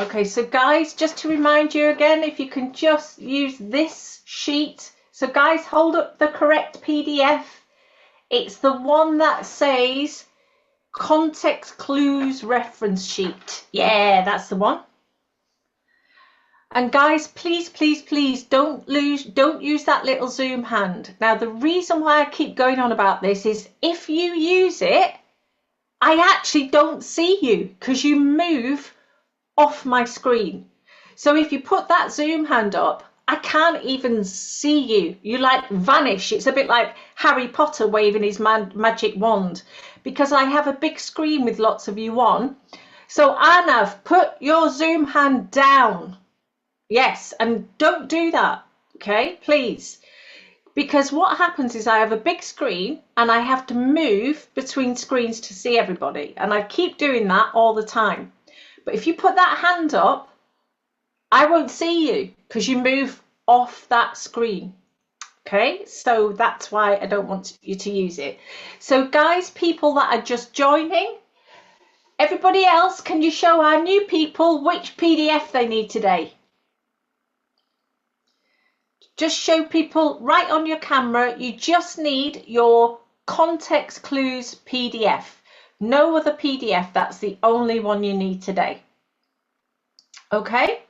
Okay, so guys, just to remind you again, if you can just use this sheet. So guys, hold up the correct PDF. It's the one that says context clues reference sheet. Yeah, that's the one. And guys, please, please, please don't use that little zoom hand. Now, the reason why I keep going on about this is if you use it, I actually don't see you because you move off my screen. So if you put that zoom hand up, I can't even see you. You like vanish. It's a bit like Harry Potter waving his magic wand because I have a big screen with lots of you on. So Arnav, put your zoom hand down. Yes, and don't do that, okay, please. Because what happens is I have a big screen and I have to move between screens to see everybody. And I keep doing that all the time. But if you put that hand up, I won't see you because you move off that screen. Okay, so that's why I don't want you to use it. So guys, people that are just joining, everybody else, can you show our new people which PDF they need today? Just show people right on your camera. You just need your context clues PDF. No other PDF. That's the only one you need today. Okay.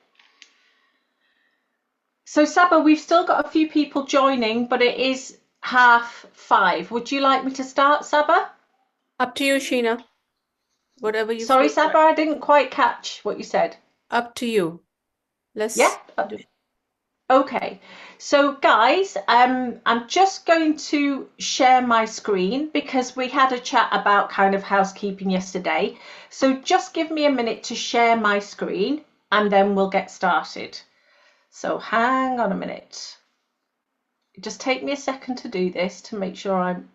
So Saba, we've still got a few people joining, but it is 5:30. Would you like me to start, Saba? Up to you, Sheena. Whatever you Sorry, feel Saba, right. I didn't quite catch what you said. Up to you. Yeah? Let's do. Okay, so guys, I'm just going to share my screen because we had a chat about kind of housekeeping yesterday. So just give me a minute to share my screen and then we'll get started. So hang on a minute. Just take me a second to do this to make sure I'm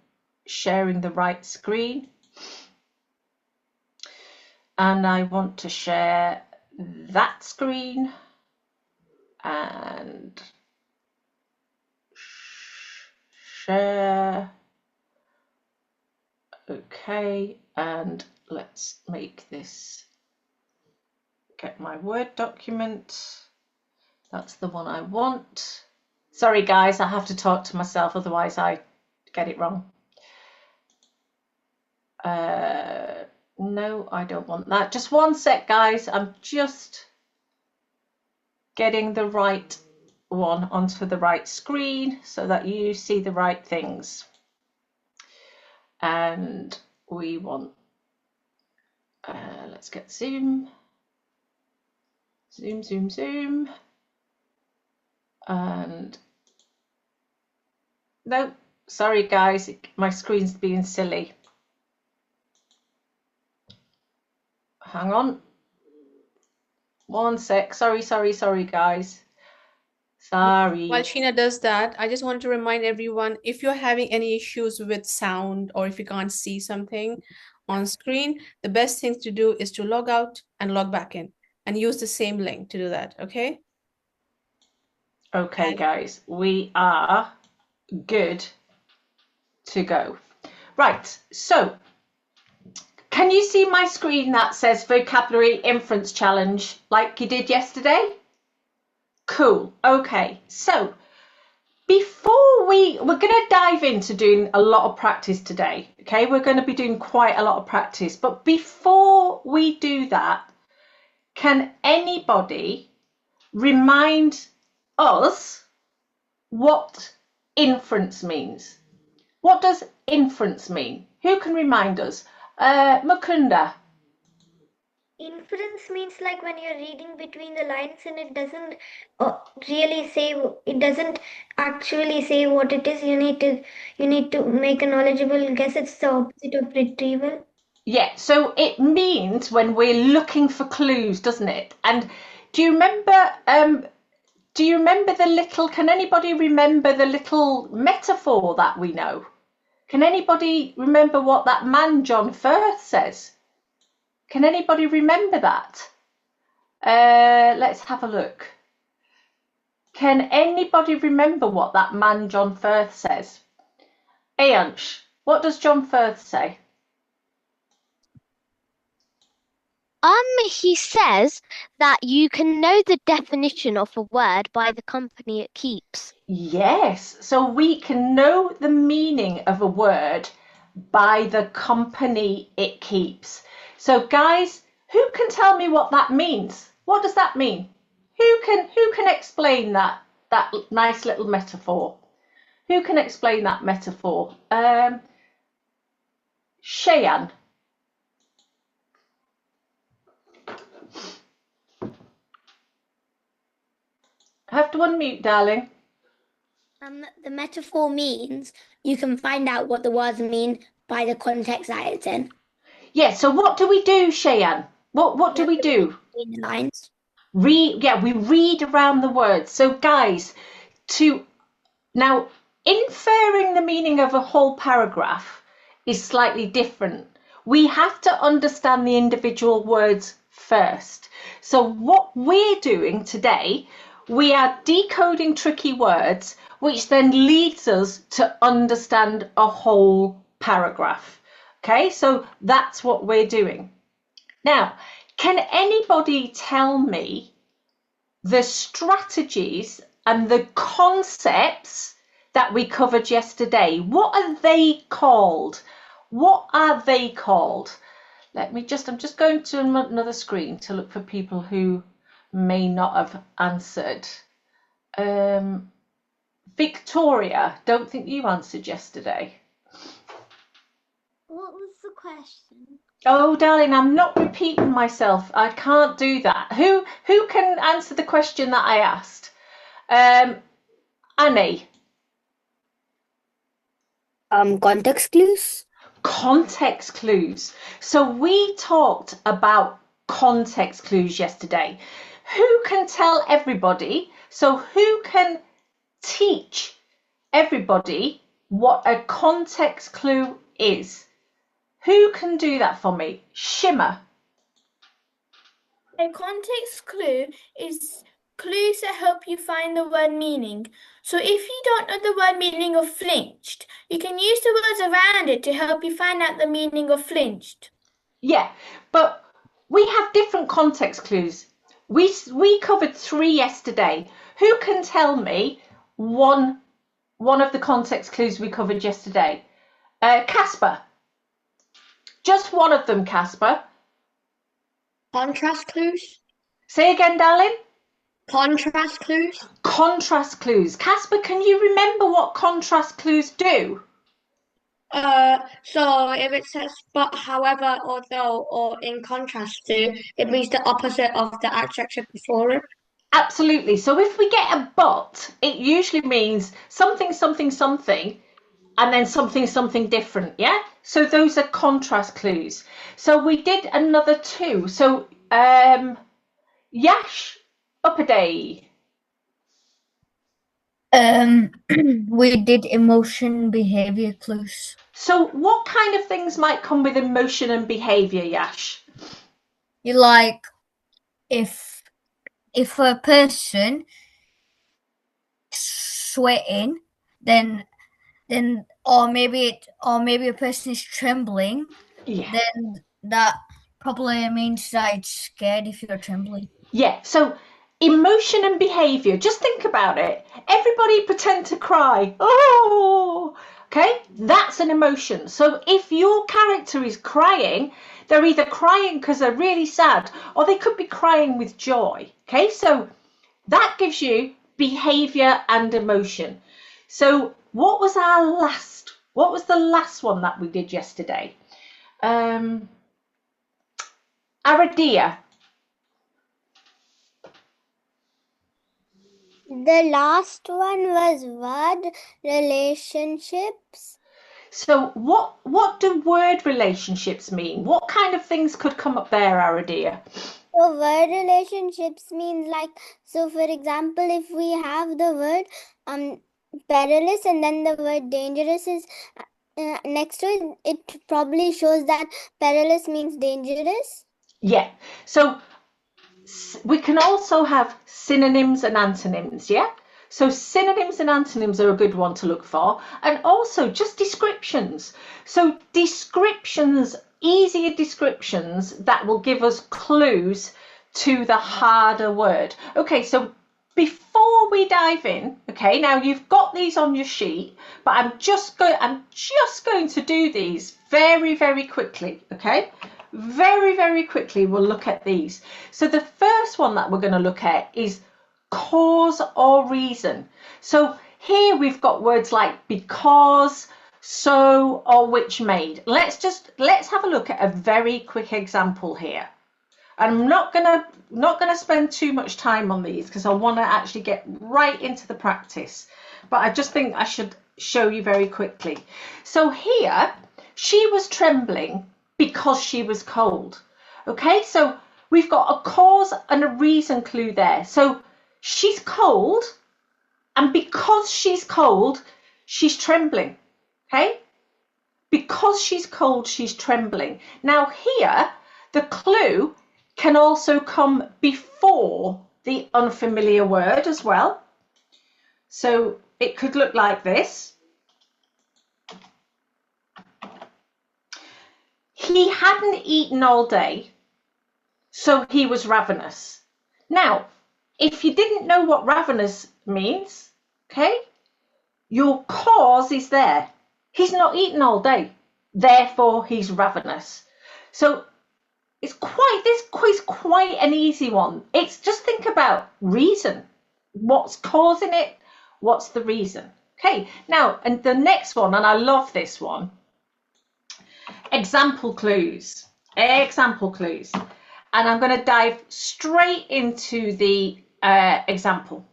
sharing the right screen. And I want to share that screen and share. Okay, and let's make this, get my Word document. That's the one I want. Sorry guys, I have to talk to myself, otherwise I get it wrong. No, I don't want that. Just one sec, guys. I'm just getting the right one onto the right screen so that you see the right things. And we want, let's get zoom. Zoom, zoom, zoom. And no, sorry guys, my screen's being silly. Hang on. One sec. Sorry, guys. While Sorry. Sheena does that, I just want to remind everyone, if you're having any issues with sound or if you can't see something on screen, the best thing to do is to log out and log back in and use the same link to do that, okay? Okay, And guys, we are good to go. Right, so can you see my screen that says vocabulary inference challenge like you did yesterday? Cool. Okay, so before we're going to dive into doing a lot of practice today. Okay, we're going to be doing quite a lot of practice, but before we do that, can anybody remind us what inference means? What does inference mean? Who can remind us? Mukunda. Inference means like when you're reading between the lines and it doesn't really say, it doesn't actually say what it is. You need to make a knowledgeable guess. It's the opposite of retrieval. Yeah, so it means when we're looking for clues, doesn't it? And do you remember the little, can anybody remember the little metaphor that we know? Can anybody remember what that man John Firth says? Can anybody remember that? Let's have a look. Can anybody remember what that man John Firth says? Ayansh, what does John Firth say? He says that you can know the definition of a word by the company it keeps. Yes, so we can know the meaning of a word by the company it keeps. So guys, who can tell me what that means? What does that mean? Who can explain that nice little metaphor? Who can explain that metaphor? Cheyenne. I have to unmute, darling. The metaphor means you can find out what the words mean by the context that it's in. Yeah, so what do we do, Cheyenne? What do we do? Between the lines. We read around the words. So guys, now inferring the meaning of a whole paragraph is slightly different. We have to understand the individual words first. So what we're doing today, we are decoding tricky words, which then leads us to understand a whole paragraph. Okay, so that's what we're doing. Now, can anybody tell me the strategies and the concepts that we covered yesterday? What are they called? What are they called? I'm just going to another screen to look for people who may not have answered. Victoria, don't think you answered yesterday. What was the question? Oh, darling, I'm not repeating myself. I can't do that. Who can answer the question that I asked? Annie. Context clues. Context clues. So we talked about context clues yesterday. Who can tell everybody? So who can teach everybody what a context clue is? Who can do that for me? Shimmer. A context clue is clues that help you find the word meaning. So if you don't know the word meaning of flinched, you can use the words around it to help you find out the meaning of flinched. Yeah, but we have different context clues. We covered 3 yesterday. Who can tell me one of the context clues we covered yesterday? Casper. Just one of them, Casper. Contrast clues. Say again, darling. Contrast clues. Contrast clues. Casper, can you remember what contrast clues do? So if it says but, however, although, or in contrast to, it means the opposite of the adjective before it. Absolutely. So if we get a but, it usually means something, something, something, and then something, something different. Yeah. So those are contrast clues. So we did another 2. So Yash, up a day. We did emotion behavior clues. So what kind of things might come with emotion and behavior, Yash? You like if a person sweating, then or maybe a person is trembling, Yeah. then that probably means that it's scared if you're trembling. Yeah. So emotion and behavior, just think about it. Everybody pretend to cry. Oh, okay, that's an emotion. So if your character is crying, they're either crying because they're really sad, or they could be crying with joy. Okay, so that gives you behavior and emotion. So what was the last one that we did yesterday? Aradia. The last one was word relationships. So what do word relationships mean? What kind of things could come up there, Aradia? So word relationships means so for example, if we have the word perilous and then the word dangerous is next to it, it probably shows that perilous means dangerous. Yeah. So we can also have synonyms and antonyms, yeah? So synonyms and antonyms are a good one to look for, and also just descriptions. So descriptions easier descriptions that will give us clues to the harder word. Okay, so before we dive in, okay, now you've got these on your sheet, but I'm just going to do these very, very quickly, okay? Very, very quickly we'll look at these. So the first one that we're going to look at is cause or reason. So here we've got words like because, so, or which made. Let's have a look at a very quick example here. I'm not gonna spend too much time on these because I want to actually get right into the practice, but I just think I should show you very quickly. So here, she was trembling because she was cold. Okay, so we've got a cause and a reason clue there. So she's cold, and because she's cold, she's trembling. Okay, because she's cold, she's trembling. Now here, the clue can also come before the unfamiliar word as well. So it could look like this. He hadn't eaten all day, so he was ravenous. Now, if you didn't know what ravenous means, okay, your cause is there. He's not eaten all day, therefore he's ravenous. So this quiz quite an easy one. It's just think about reason. What's causing it? What's the reason? Okay, now, and the next one, and I love this one, example clues. Example clues. And I'm going to dive straight into the example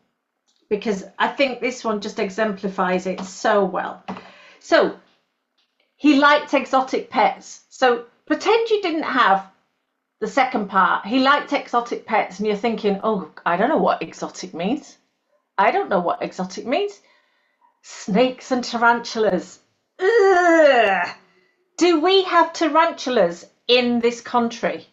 because I think this one just exemplifies it so well. So, he liked exotic pets. So, pretend you didn't have the second part. He liked exotic pets, and you're thinking, oh, I don't know what exotic means. I don't know what exotic means. Snakes and tarantulas. Ugh. Do we have tarantulas in this country?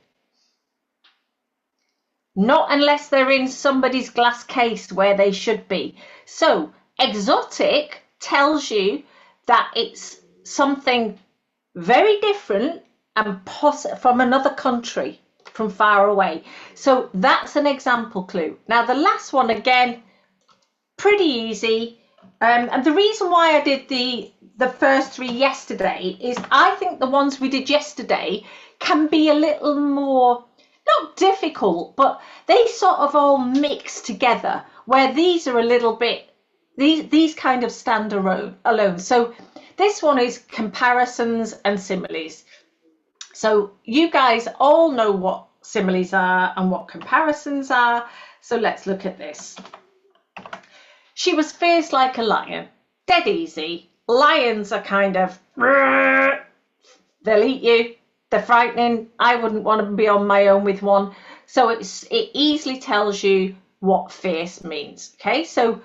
Not unless they're in somebody's glass case where they should be. So, exotic tells you that it's something very different and from another country, from far away. So that's an example clue. Now the last one, again, pretty easy. And the reason why I did the first three yesterday is I think the ones we did yesterday can be a little more, not difficult, but they sort of all mix together, where these are a little bit, these kind of stand alone. So this one is comparisons and similes. So you guys all know what similes are and what comparisons are. So let's look at this. She was fierce like a lion. Dead easy. Lions are kind of, they'll eat you. They're frightening. I wouldn't want to be on my own with one. So it easily tells you what fierce means. Okay, so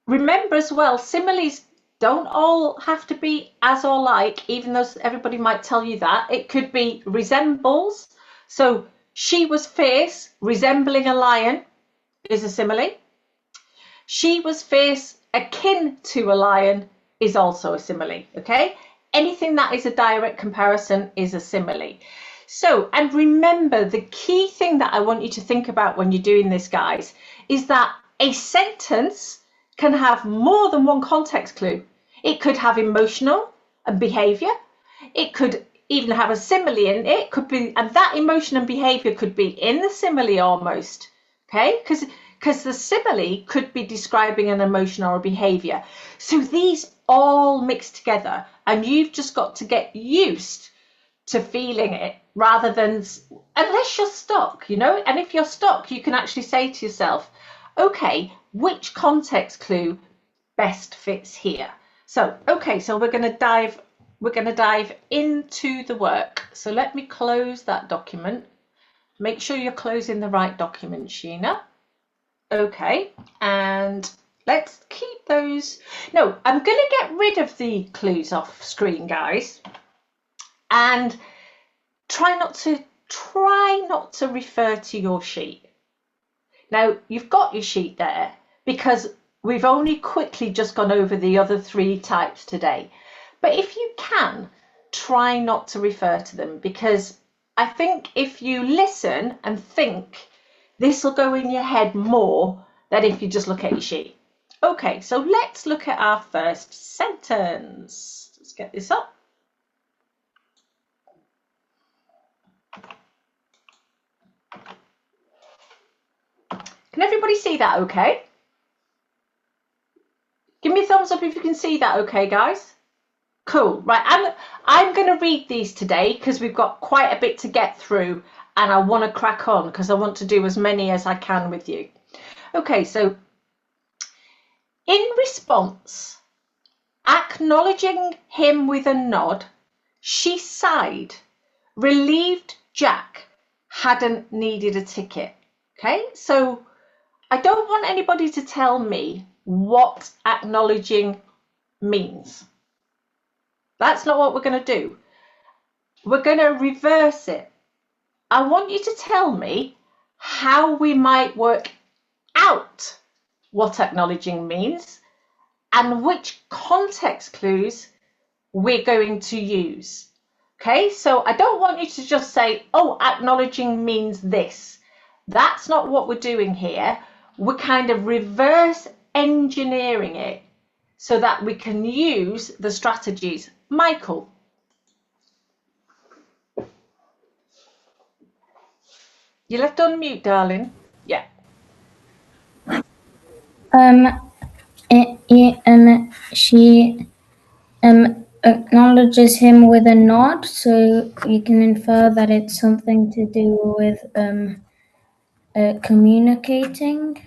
remember as well, similes don't all have to be as or like, even though everybody might tell you that. It could be resembles. So she was fierce, resembling a lion is a simile. She was fierce, akin to a lion is also a simile, okay? Anything that is a direct comparison is a simile. So, and remember, the key thing that I want you to think about when you're doing this, guys, is that a sentence can have more than one context clue. It could have emotional and behavior. It could even have a simile in it. Could be, and that emotion and behavior could be in the simile almost, okay? Because the simile could be describing an emotion or a behavior. So these all mix together, and you've just got to get used to feeling it rather than, unless you're stuck, you know, and if you're stuck, you can actually say to yourself, okay, which context clue best fits here? So, okay, so we're going to dive into the work. So let me close that document. Make sure you're closing the right document, Sheena. Okay, and let's keep those. No, I'm going to get rid of the clues off screen, guys, and try not to refer to your sheet. Now, you've got your sheet there because we've only quickly just gone over the other three types today. But if you can, try not to refer to them, because I think if you listen and think, this will go in your head more than if you just look at your sheet. Okay, so let's look at our first sentence. Let's get this up. Can everybody see that okay? Give me a thumbs up if you can see that okay, guys. Cool. Right, I'm going to read these today because we've got quite a bit to get through, and I want to crack on because I want to do as many as I can with you. Okay, so in response, acknowledging him with a nod, she sighed, relieved Jack hadn't needed a ticket. Okay, so I don't want anybody to tell me what acknowledging means. That's not what we're going to do. We're going to reverse it. I want you to tell me how we might work out what acknowledging means and which context clues we're going to use. Okay, so I don't want you to just say, oh, acknowledging means this. That's not what we're doing here. We're kind of reverse engineering it so that we can use the strategies. Michael. You left on mute, darling. Yeah. And she acknowledges him with a nod, so you can infer that it's something to do with communicating.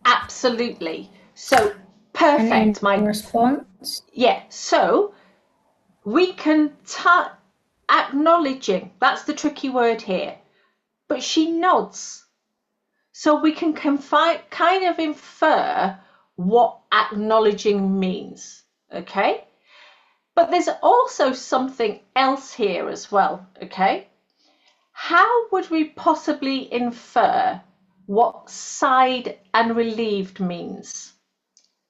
Absolutely. So perfect, and in response. Yeah. So we can acknowledging. That's the tricky word here. But she nods, so we can kind of infer what acknowledging means. Okay. But there's also something else here as well, okay? How would we possibly infer what sighed and relieved means?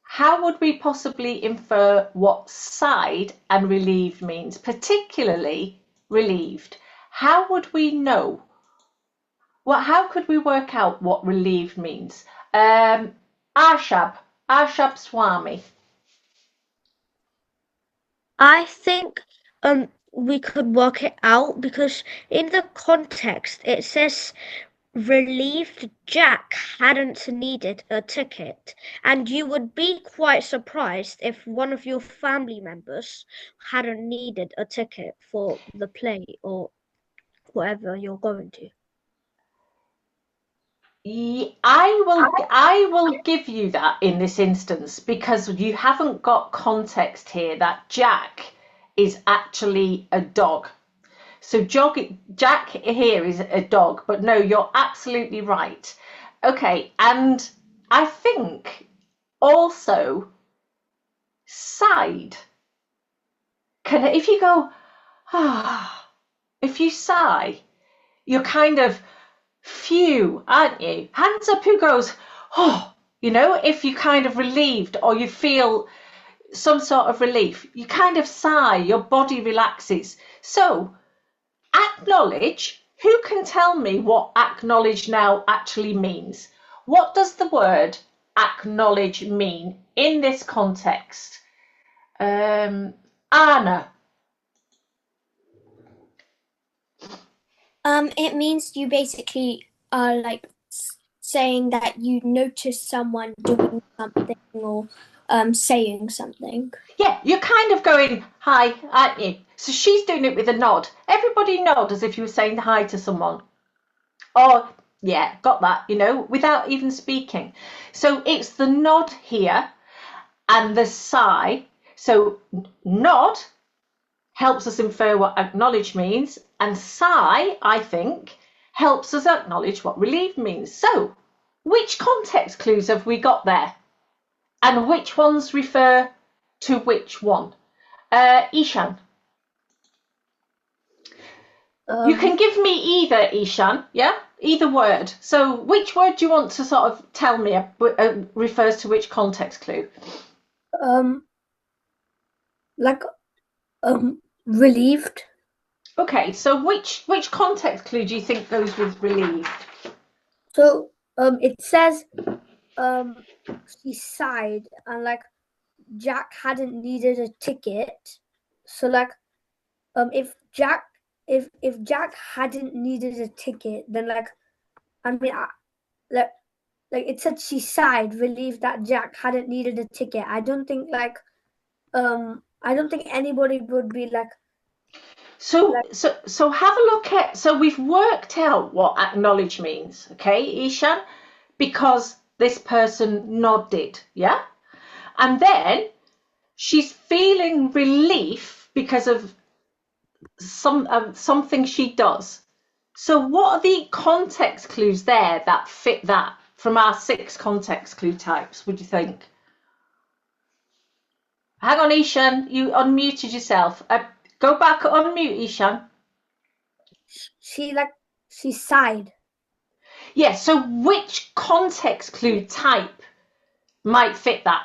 How would we possibly infer what sighed and relieved means, particularly relieved? How would we know? Well, how could we work out what relieved means? Arshab Swami. I think we could work it out because in the context it says relieved Jack hadn't needed a ticket, and you would be quite surprised if one of your family members hadn't needed a ticket for the play or whatever you're going to. I will give you that in this instance because you haven't got context here that Jack is actually a dog. So Jack here is a dog, but no, you're absolutely right. Okay, and I think also sighed. If you go, if you sigh, you're kind of phew, aren't you? Hands up who goes, oh, you know, if you're kind of relieved or you feel some sort of relief, you kind of sigh, your body relaxes. So acknowledge, who can tell me what acknowledge now actually means? What does the word acknowledge mean in this context? Anna. It means you basically are like saying that you notice someone doing something or saying something. Yeah, you're kind of going hi, aren't you? So she's doing it with a nod. Everybody nod as if you were saying hi to someone. Oh, yeah, got that, you know, without even speaking. So it's the nod here and the sigh. So nod helps us infer what acknowledge means, and sigh, I think, helps us acknowledge what relieve means. So which context clues have we got there? And which ones refer to which one? Ishan. You can give me either, Ishan, yeah? Either word. So which word do you want to sort of tell me refers to which context clue? Relieved. Okay, so which context clue do you think goes with relieved? So it says she sighed and like Jack hadn't needed a ticket. So like if Jack hadn't needed a ticket, then like I mean like it said she sighed, relieved that Jack hadn't needed a ticket. I don't think anybody would be like So have a look at, so we've worked out what acknowledge means, okay, Ishan, because this person nodded, yeah? And then she's feeling relief because of something she does. So what are the context clues there that fit that from our 6 context clue types, would you think? Hang on, Ishan, you unmuted yourself. Go back, unmute, Ishan. she sighed. Yeah, so which context clue type might fit that?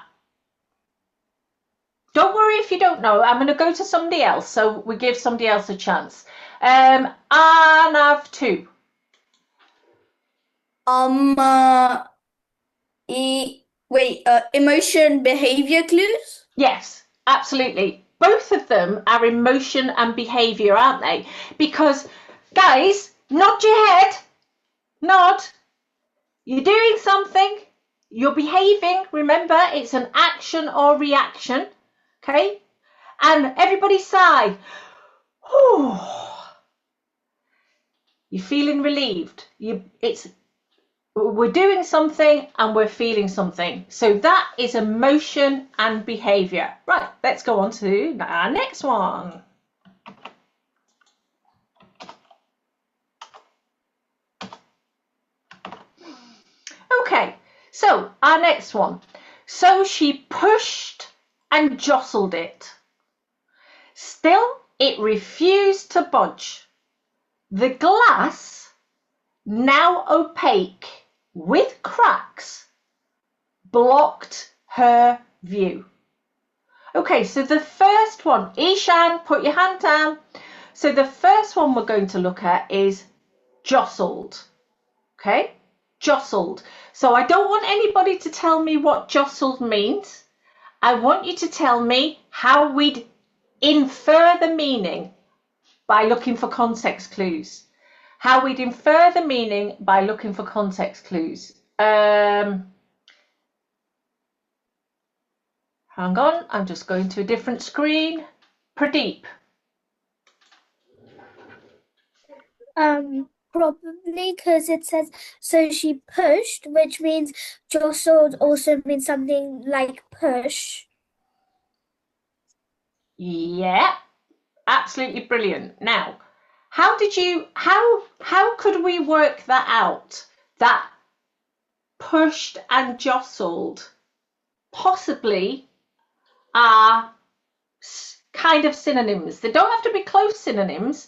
Don't worry if you don't know. I'm going to go to somebody else, so we give somebody else a chance. Arnav 2. Emotion behavior clues? Yes, absolutely. Both of them are emotion and behavior, aren't they? Because, guys, nod your head. Nod. You're doing something. You're behaving. Remember, it's an action or reaction. Okay? And everybody sigh. Whew. You're feeling relieved. We're doing something and we're feeling something. So that is emotion and behavior. Right, let's go on to our next one. Okay, so our next one. So she pushed and jostled it. Still, it refused to budge. The glass, now opaque with cracks, blocked her view. Okay, so the first one, Ishan, put your hand down. So the first one we're going to look at is jostled. Okay, jostled. So I don't want anybody to tell me what jostled means. I want you to tell me how we'd infer the meaning by looking for context clues. How we'd infer the meaning by looking for context clues. Hang on, I'm just going to a different screen. Pradeep. Probably because it says so she pushed, which means jostled also means something like push. Yeah, absolutely brilliant. Now, how could we work that out? That pushed and jostled possibly are kind of synonyms. They don't have to be close synonyms,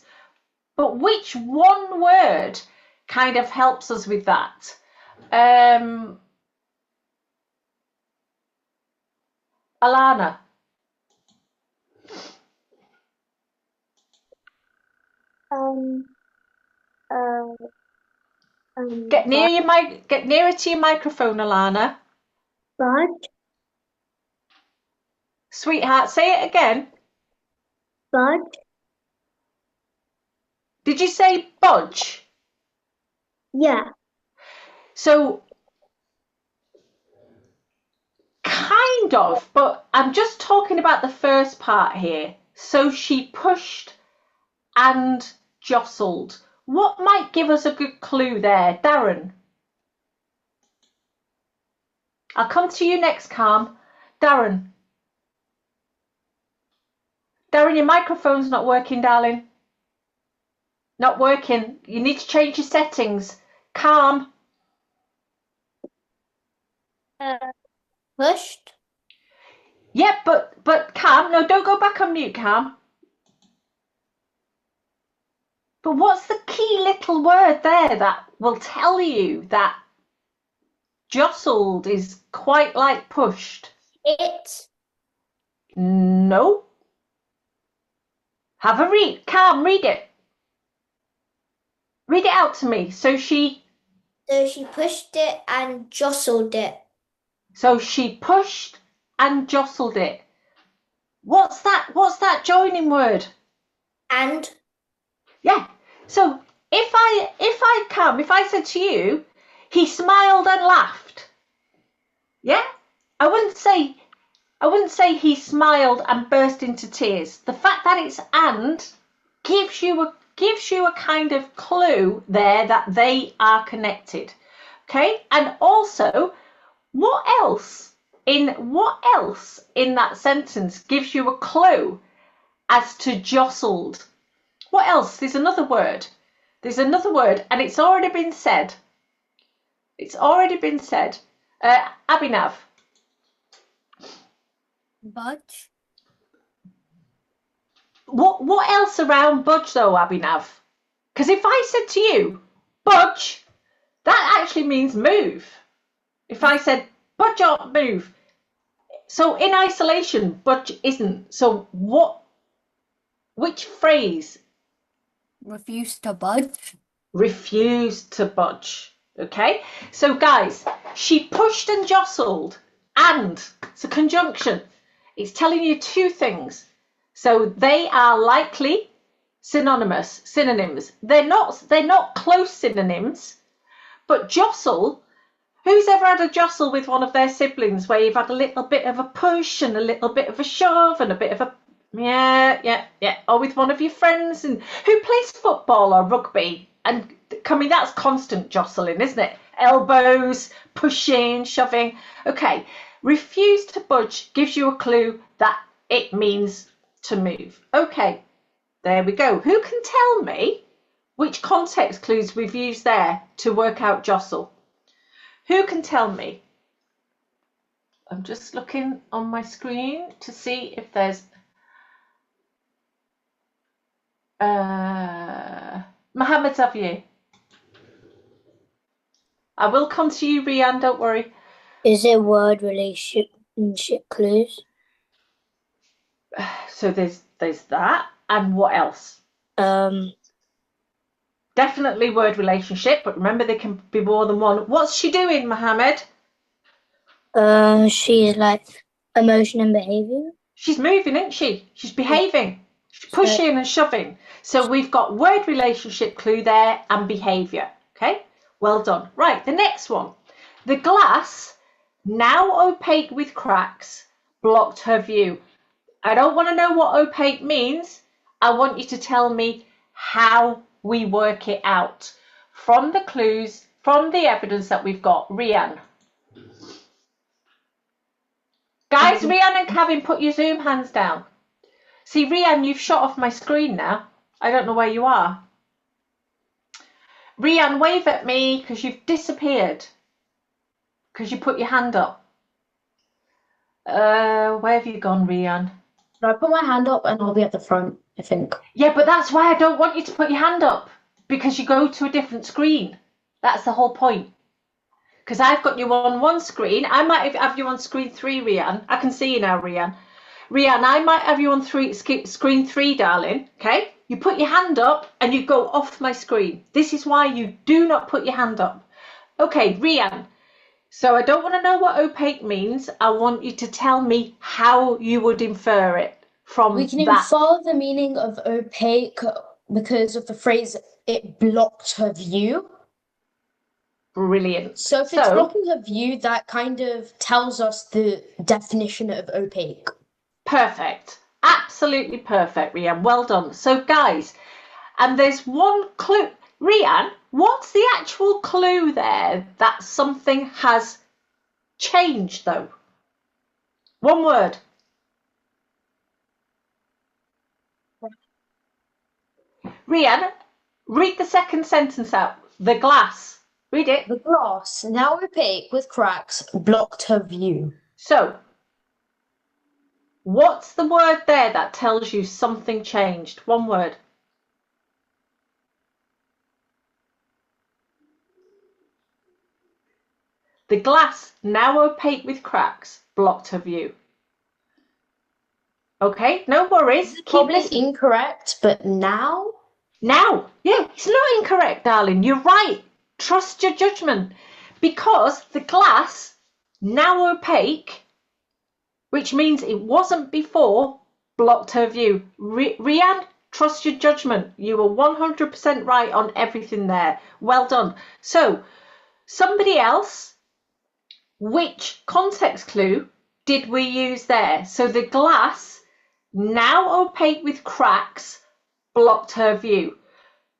but which one word kind of helps us with that? Alana. Get nearer to your microphone, Alana. Budge. Sweetheart, say it again. Budge. Did you say budge? Yeah. So kind of, but I'm just talking about the first part here. So she pushed and jostled. What might give us a good clue there, Darren? I'll come to you next, Calm. Darren, your microphone's not working, darling. Not working. You need to change your settings. Calm. Pushed. Yep, but Calm. No, don't go back on mute, Calm. But what's the key little word there that will tell you that jostled is quite like pushed? It. No. Have a read. Cam, read it. Read it out to me. So she pushed it and jostled it. So she pushed and jostled it. What's that joining word? And Yeah. So if I said to you, he smiled and laughed. Yeah? I wouldn't say he smiled and burst into tears. The fact that it's and gives you a kind of clue there that they are connected. Okay? And also, what else in that sentence gives you a clue as to jostled? What else? There's another word, and it's already been said. Abhinav. Budge. What else around budge though, Abhinav? Because if I said to you, budge, that actually means move. If I said budge up, move. So in isolation, budge isn't. So which phrase? Refuse to budge. Refuse to budge. Okay? So guys, she pushed and jostled, and it's a conjunction. It's telling you two things. So they are likely synonyms. They're not close synonyms, but jostle, who's ever had a jostle with one of their siblings where you've had a little bit of a push and a little bit of a shove and a bit of a yeah, or with one of your friends and who plays football or rugby? And I mean, that's constant jostling, isn't it? Elbows, pushing, shoving. Okay, refuse to budge gives you a clue that it means to move. Okay, there we go. Who can tell me which context clues we've used there to work out jostle? Who can tell me? I'm just looking on my screen to see if there's Mohammed Xavier. I will come to you, Rian, don't worry. Is it word relationship clues? So there's that, and what else? Definitely word relationship, but remember they can be more than one. What's she doing, Mohammed? She's like emotion and behavior. She's moving, isn't she? She's behaving. She's pushing and shoving. So we've got word relationship clue there and behavior. Okay, well done. Right, the next one. The glass, now opaque with cracks, blocked her view. I don't want to know what opaque means. I want you to tell me how we work it out from the clues, from the evidence that we've got. Rian. Guys, Rian and Kevin, put your Zoom hands down. See, Rian, you've shot off my screen now. I don't know where you are. Rian, wave at me because you've disappeared. Because you put your hand up. Where have you gone, Rian? I put my hand up and I'll be at the front, I think. Yeah, but that's why I don't want you to put your hand up. Because you go to a different screen. That's the whole point. Because I've got you on one screen. I might have you on screen 3, Rian. I can see you now, Rian. Rian, I might have you on screen 3, darling. Okay? You put your hand up and you go off my screen. This is why you do not put your hand up. Okay, Rian. So I don't want to know what opaque means. I want you to tell me how you would infer it from that. We can infer the meaning of opaque because of the phrase, it blocked her view. Brilliant. So if it's blocking her view, that kind of tells us the definition of opaque. Perfect. Absolutely perfect, Rian. Well done. So guys, and there's one clue. Rian, what's the actual clue there that something has changed though? One word. Rian, read the second sentence out. The glass. Read it. The glass, now opaque with cracks, blocked her view. So, what's the word there that tells you something changed? One word. The glass, now opaque with cracks, blocked her view. Okay, no worries. Keep Probably listening. incorrect, but now? Now, yeah, it's not incorrect, darling. You're right. Trust your judgment. Because the glass, now opaque, which means it wasn't before, blocked her view. Rianne, trust your judgment. You were 100% right on everything there. Well done. So, somebody else, which context clue did we use there? So the glass, now opaque with cracks, blocked her view.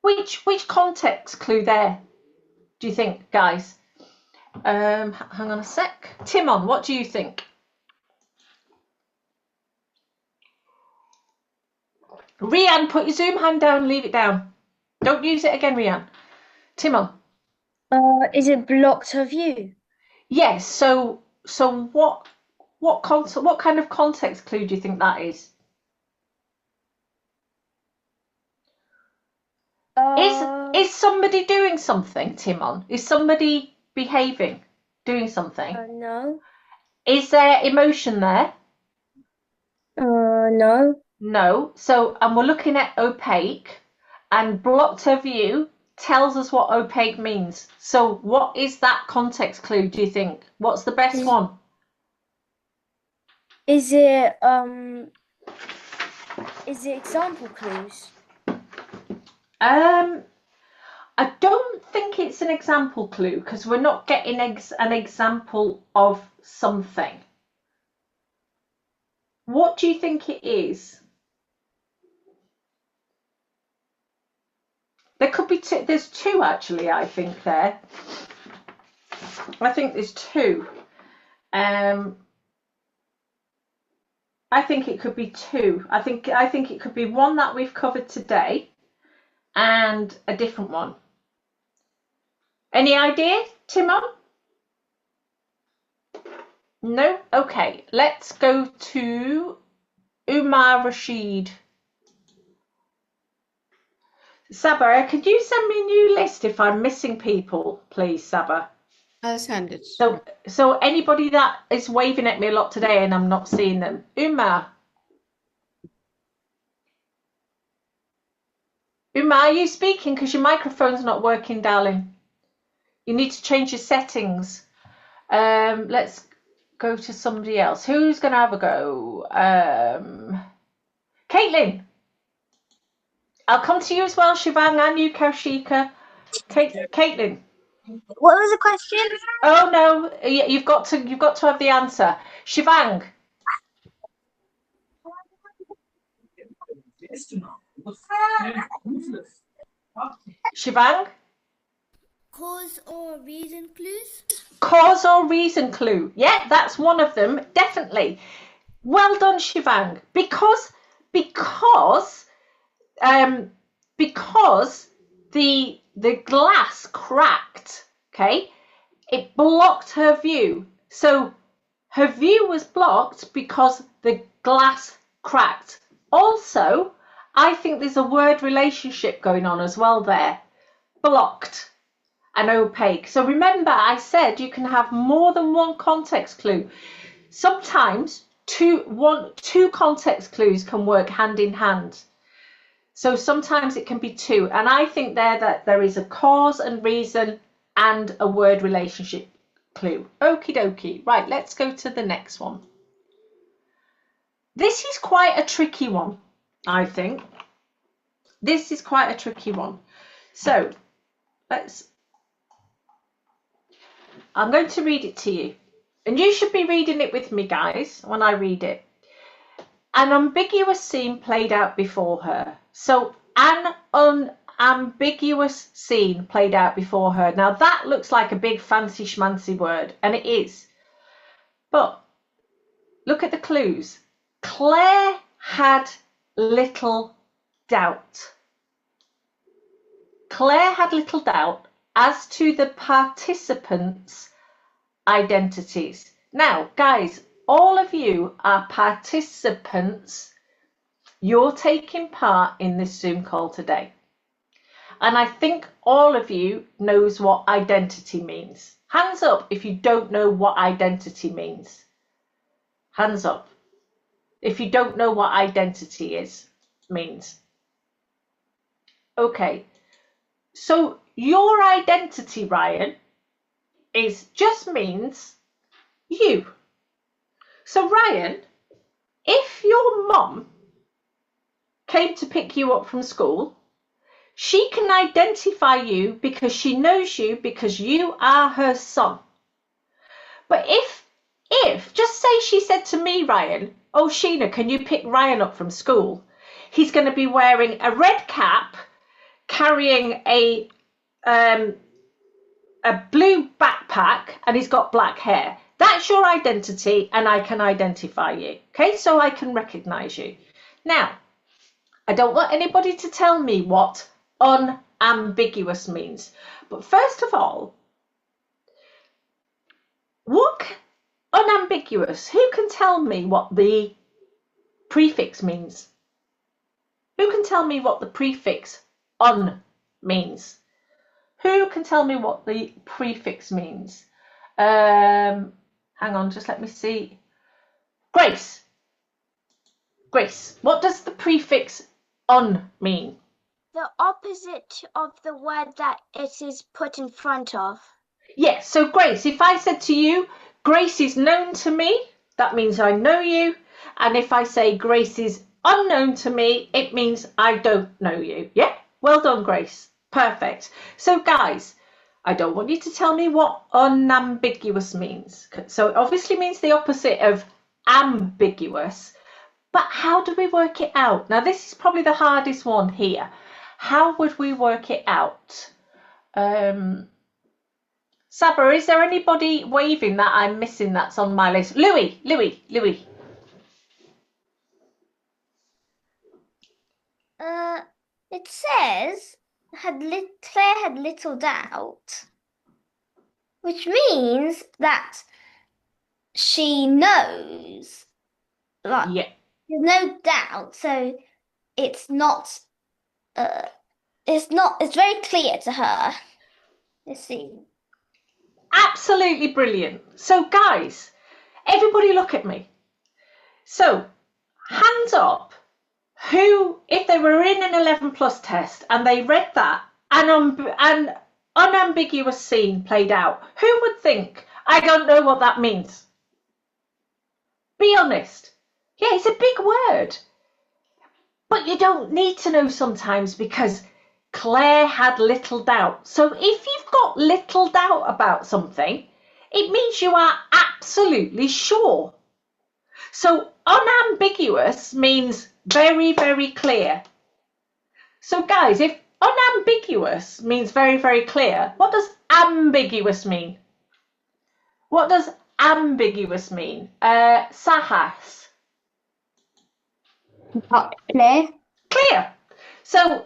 Which context clue there do you think, guys? Hang on a sec. Timon, what do you think? Rianne, put your Zoom hand down, leave it down. Don't use it again, Rianne. Timon. Is it blocked her view? Yes, so what kind of context clue do you think that is? Is somebody doing something, Timon? Is somebody behaving, doing something? No. Is there emotion there? No. No. So, and we're looking at opaque, and blocked her view tells us what opaque means. So, what is that context clue, do you think? What's the best one? Is it example clues? I don't think it's an example clue because we're not getting an example of something. What do you think it is? There could be two. There's two actually, I think there. I think there's two. I think it could be two. I think it could be one that we've covered today and a different one. Any idea, Timon? No? Okay, let's go to Umar Rashid. Saba, could you send me a new list if I'm missing people, please, Saba? I'll send it. So anybody that is waving at me a lot today and I'm not seeing them. Umar, are you speaking? Because your microphone's not working, darling. You need to change your settings. Let's go to somebody else. Who's going to have a go? Caitlin. I'll come to you as well, Shivang, and you, Kaushika. Caitlin. What was the question? Oh no, you've got to have the answer. Shivang. Shivang? Cause or reason clues? Cause or reason clue. Yeah, that's one of them, definitely. Well done, Shivang. Because the glass cracked, okay? It blocked her view. So her view was blocked because the glass cracked. Also, I think there's a word relationship going on as well there. Blocked and opaque. So remember, I said you can have more than one context clue. Sometimes two context clues can work hand in hand. So sometimes it can be two. And I think that there is a cause and reason and a word relationship clue. Okie dokie. Right, let's go to the next one. This is quite a tricky one, I think. This is quite a tricky one. So I'm going to read it to you. And you should be reading it with me, guys, when I read it. An ambiguous scene played out before her. So an unambiguous scene played out before her. Now that looks like a big fancy schmancy word, and it is. But look at the clues. Claire had little doubt. Claire had little doubt as to the participants' identities. Now, guys, all of you are participants. You're taking part in this Zoom call today. And I think all of you knows what identity means. Hands up if you don't know what identity means. Hands up. if you don't know what identity means. Okay, so your identity, Ryan, just means you. So Ryan, if your mum came to pick you up from school, she can identify you because she knows you because you are her son. But if just say she said to me, Ryan, oh Sheena, can you pick Ryan up from school? He's going to be wearing a red cap, carrying a blue backpack, and he's got black hair. That's your identity, and I can identify you. Okay, so I can recognize you. Now, I don't want anybody to tell me what unambiguous means. But first of all, what unambiguous? Who can tell me what the prefix means? Who can tell me what the prefix un means? Who can tell me what the prefix means? Hang on, just let me see. Grace. Grace, what does the prefix on mean? The opposite of the word that it is put in front of. Yes, so Grace, if I said to you, Grace is known to me, that means I know you. And if I say Grace is unknown to me, it means I don't know you. Yeah, well done, Grace. Perfect. So guys, I don't want you to tell me what unambiguous means. So it obviously means the opposite of ambiguous. But how do we work it out? Now, this is probably the hardest one here. How would we work it out? Saba, is there anybody waving that I'm missing that's on my list? Louis. It says Claire had little doubt, which means that she knows. Like, yeah. There's no doubt, so it's not. It's very clear to her. Let's see. Absolutely brilliant. So guys, everybody look at me. So hands up who, if they were in an 11 plus test and they read that an unambiguous scene played out, who would think, I don't know what that means? Be honest. Yeah, it's a big word. But you don't need to know sometimes because Claire had little doubt. So if you've got little doubt about something, it means you are absolutely sure. So unambiguous means very, very clear. So guys, if unambiguous means very, very clear, what does ambiguous mean? What does ambiguous mean? Sahas? Not clear. Clear. So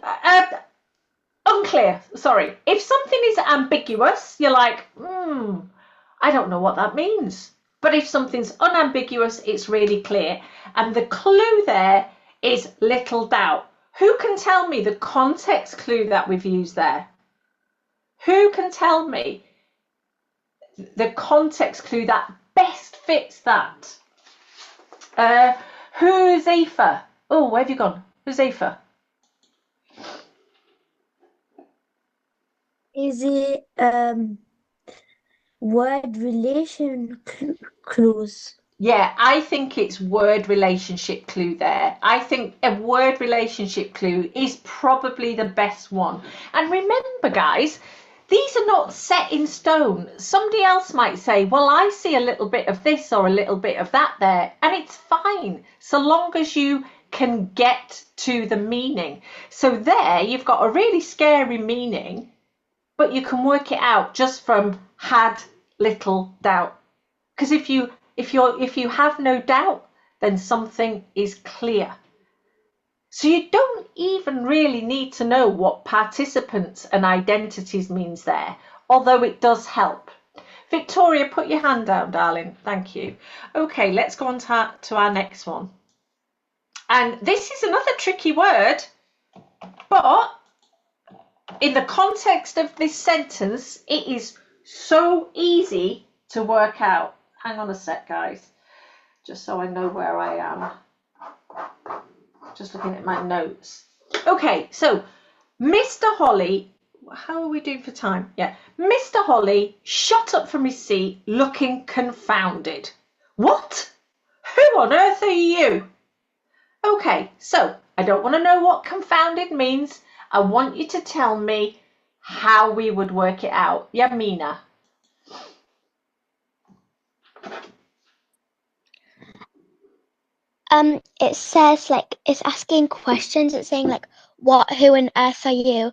unclear, sorry. If something is ambiguous, you're like, I don't know what that means. But if something's unambiguous, it's really clear. And the clue there is little doubt. Who can tell me the context clue that we've used there? Who can tell me the context clue that best fits that? Huzaifa. Oh, where have you gone? Huzaifa. Is it word relation clues? Yeah, I think it's word relationship clue there. I think a word relationship clue is probably the best one. And remember, guys, these are not set in stone. Somebody else might say, well, I see a little bit of this or a little bit of that there. And it's fine, so long as you can get to the meaning. So there, you've got a really scary meaning, but you can work it out just from had little doubt. Because if you have no doubt, then something is clear. So you don't even really need to know what participants and identities means there, although it does help. Victoria, put your hand down, darling. Thank you. Okay, let's go on to our next one. And this is another tricky word, but in the context of this sentence, it is so easy to work out. Hang on a sec, guys, just so I know where I am. Just looking at my notes. Okay, so Mr. Holly, how are we doing for time? Yeah. Mr. Holly shot up from his seat looking confounded. What? Who on earth are you? Okay, so I don't want to know what confounded means. I want you to tell me how we would work it out. Yeah, Mina. It says like it's asking questions. It's saying like, what, who on earth are you?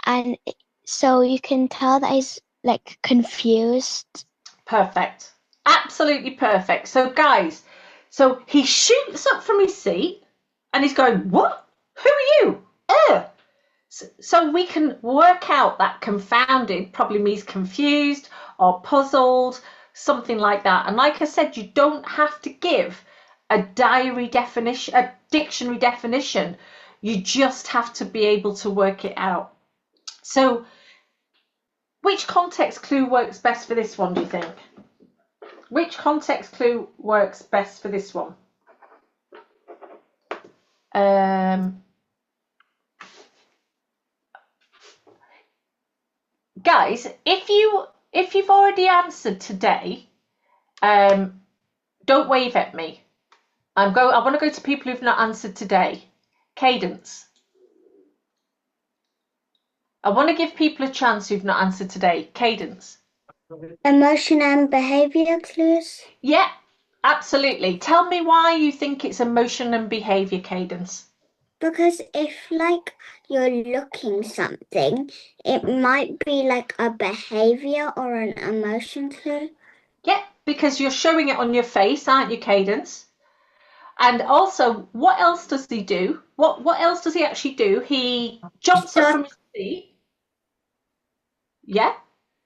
And so you can tell that he's like confused. Perfect. Absolutely perfect. So guys, so he shoots up from his seat and he's going, what? Who are you? So we can work out that confounded probably means confused or puzzled, something like that. And like I said, you don't have to give a dictionary definition. You just have to be able to work it out. So which context clue works best for this one, do you think? Which context clue works best for this one? Guys, if you've already answered today, don't wave at me. I want to go to people who've not answered today. Cadence. I want to give people a chance who've not answered today. Cadence. Emotion and behavior clues. Yeah, absolutely. Tell me why you think it's emotion and behavior, Cadence. Because if like you're looking something, it might be like a behavior or an emotion clue. Yeah, because you're showing it on your face, aren't you, Cadence? And also, what else does he do? What else does he actually do? He jumps up from his seat. Yeah?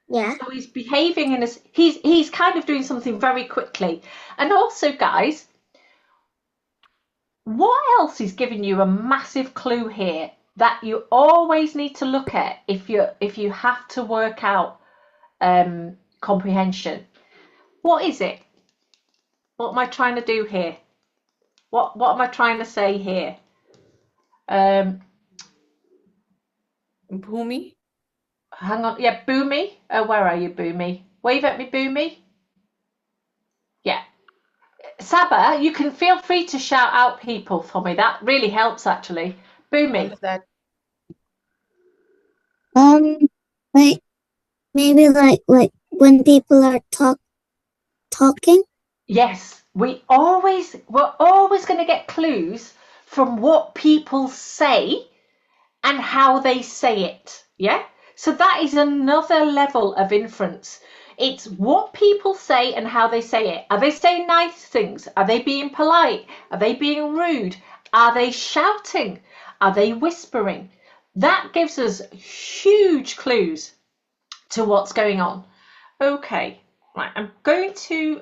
Yeah. So he's behaving in he's kind of doing something very quickly. And also, guys, what else is giving you a massive clue here that you always need to look at if you have to work out comprehension? What is it? What am I trying to do here? What am I trying to say here? Bhumi. Hang on. Yeah, Boomy. Where are you, Boomy? Wave at me, Boomy. Yeah. Saba, you can feel free to shout out people for me. That really helps, actually. Boomy. Like maybe like when people are talking. Yes, we're always going to get clues from what people say and how they say it. Yeah. So that is another level of inference. It's what people say and how they say it. Are they saying nice things? Are they being polite? Are they being rude? Are they shouting? Are they whispering? That gives us huge clues to what's going on. Okay, right, I'm going to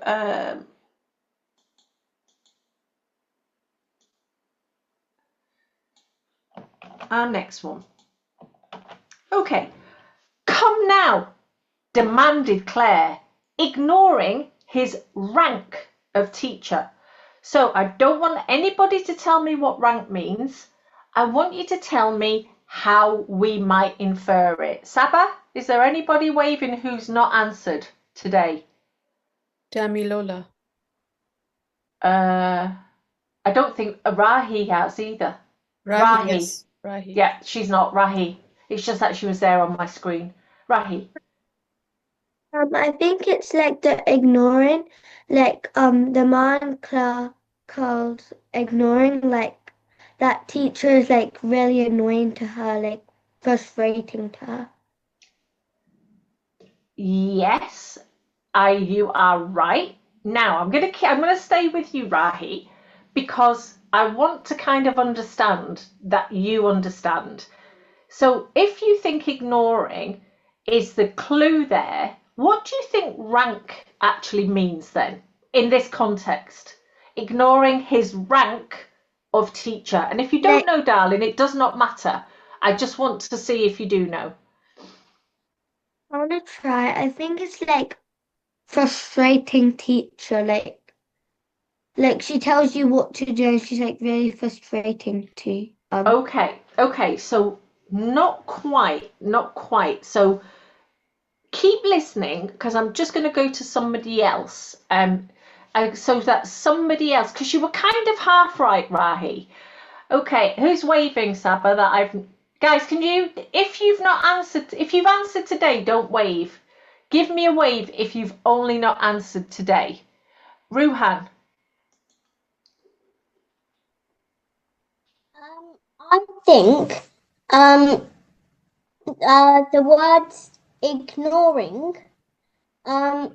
our next one. Okay, come now, demanded Claire, ignoring his rank of teacher. So I don't want anybody to tell me what rank means. I want you to tell me how we might infer it. Saba, is there anybody waving who's not answered today? Damilola. I don't think Rahi has either. Rahi, yes. Rahi. Yeah, she's not Rahi. It's just that she was there on my screen. Rahi. I think it's like the ignoring, like the man called ignoring, like that teacher is like really annoying to her, like frustrating to her. Yes, you are right. Now I'm gonna stay with you, Rahi, because I want to kind of understand that you understand. So if you think ignoring is the clue there, what do you think rank actually means then in this context? Ignoring his rank of teacher. And if you don't know, darling, it does not matter. I just want to see if you do know. I want to try. I think it's like frustrating teacher, like like she tells you what to do, and she's like really frustrating to Okay, so not quite. So keep listening because I'm just going to go to somebody else. So that somebody else, because you were kind of half right, Rahi. Okay, who's waving, Saba? Guys, can you, if you've answered today, don't wave. Give me a wave if you've only not answered today. Ruhan. I think the words ignoring and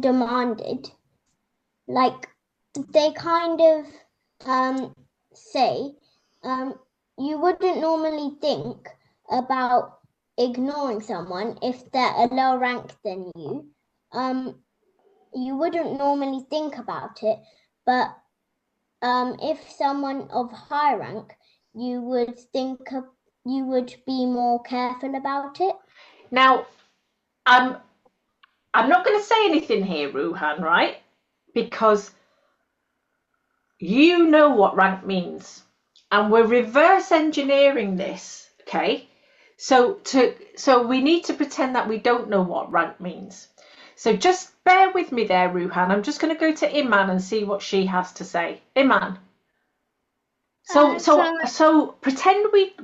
demanded, like they kind of say you wouldn't normally think about ignoring someone if they're a lower rank than you. You wouldn't normally think about it, but if someone of high rank, you would be more careful about it. Now, I'm not going to say anything here, Ruhan, right? Because you know what rank means, and we're reverse engineering this, okay? So we need to pretend that we don't know what rank means. So just bear with me there, Ruhan. I'm just going to go to Iman and see what she has to say. Iman. So pretend we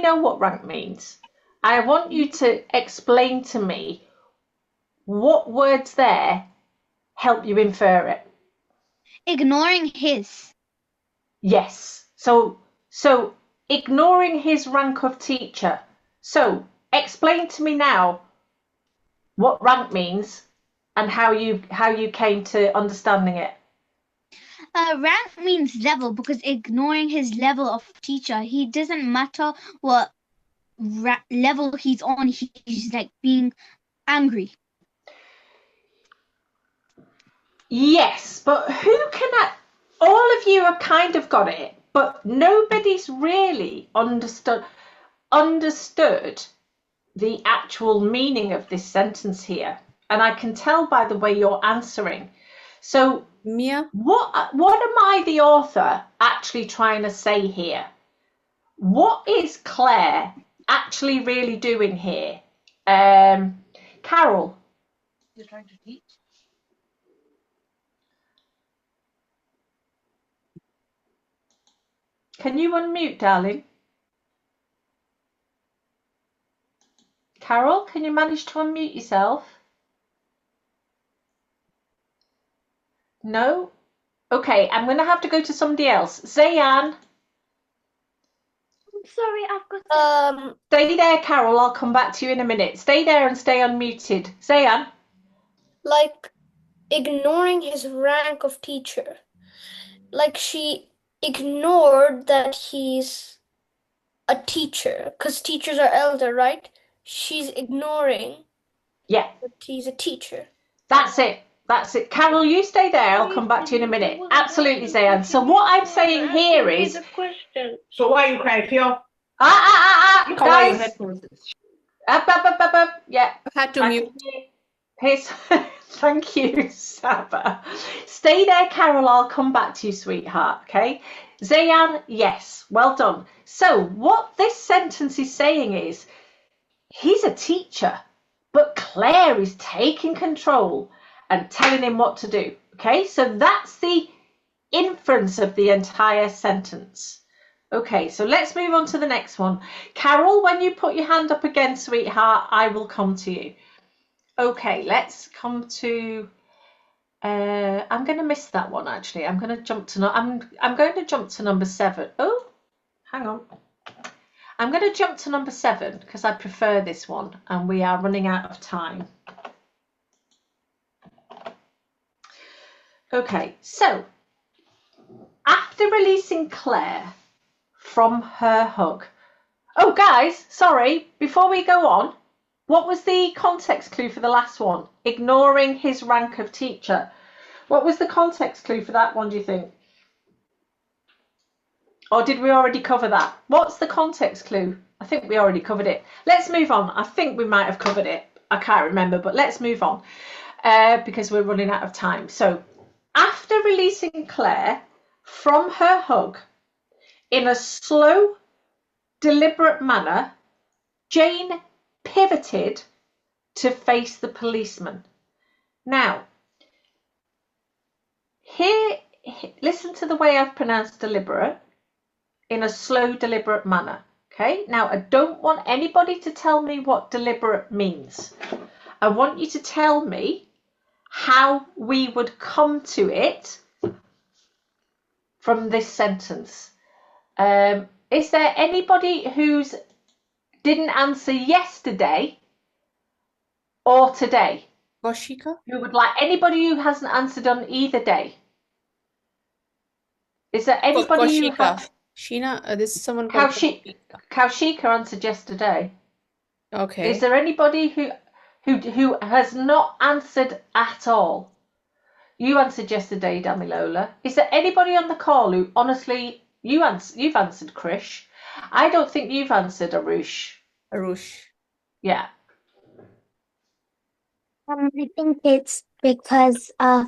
know what rank means. I want you to explain to me what words there help you infer it. Ignoring his. Yes. So ignoring his rank of teacher. So explain to me now what rank means and how you came to understanding it. Rank means level, because ignoring his level of teacher, he doesn't matter what level he's on, he's like being angry. Yes, but all of you have kind of got it, but nobody's really understood the actual meaning of this sentence here. And I can tell by the way you're answering. So Mia, what am I, the author, actually trying to say here? What is Claire actually really doing here? Carol? You're trying to teach? Can you unmute, darling? Carol, can you manage to unmute yourself? No? Okay, I'm going to have to go to somebody else. Zayan. I'm sorry, I've got Stay there, Carol. I'll come back to you in a minute. Stay there and stay unmuted. Zayan. Like ignoring his rank of teacher. Like she ignored that he's a teacher, because teachers are elder, right? She's ignoring that he's a teacher. That's it. Carol, you stay there. I'll come back to you in a minute. Absolutely, Zayan. So what I'm saying here is... So why are you crying, Fio? Guys. Yeah. I had to mute. Thank you, Saba. Stay there, Carol. I'll come back to you, sweetheart. Okay. Zayan, yes. Well done. So what this sentence is saying is, he's a teacher, but Claire is taking control and telling him what to do. Okay, so that's the inference of the entire sentence. Okay, so let's move on to the next one. Carol, when you put your hand up again, sweetheart, I will come to you. Okay, let's come to... I'm going to miss that one, actually. I'm going to jump to number 7. Oh, hang on. I'm going to jump to number 7 because I prefer this one and we are running out of time. Okay, so after releasing Claire from her hug. Oh, guys, sorry, before we go on, what was the context clue for the last one? Ignoring his rank of teacher. What was the context clue for that one, do you think? Or did we already cover that? What's the context clue? I think we already covered it. Let's move on. I think we might have covered it. I can't remember, but let's move on because we're running out of time. So after after releasing Claire from her hug in a slow, deliberate manner, Jane pivoted to face the policeman. Now, here, listen to the way I've pronounced deliberate, in a slow, deliberate manner. Okay, now I don't want anybody to tell me what deliberate means. I want you to tell me how we would come to it from this sentence. Is there anybody who's didn't answer yesterday or today? Koshika? Who would like anybody who hasn't answered on either day? Is there anybody who Koshika. Sheena, this is someone called Koshika. Kaushika answered yesterday. Okay. Is there anybody who has not answered at all? You answered yesterday, Damilola. Is there anybody on the call who honestly you've answered, Krish? I don't think you've answered, Arush. Arush. Yeah. I think it's because of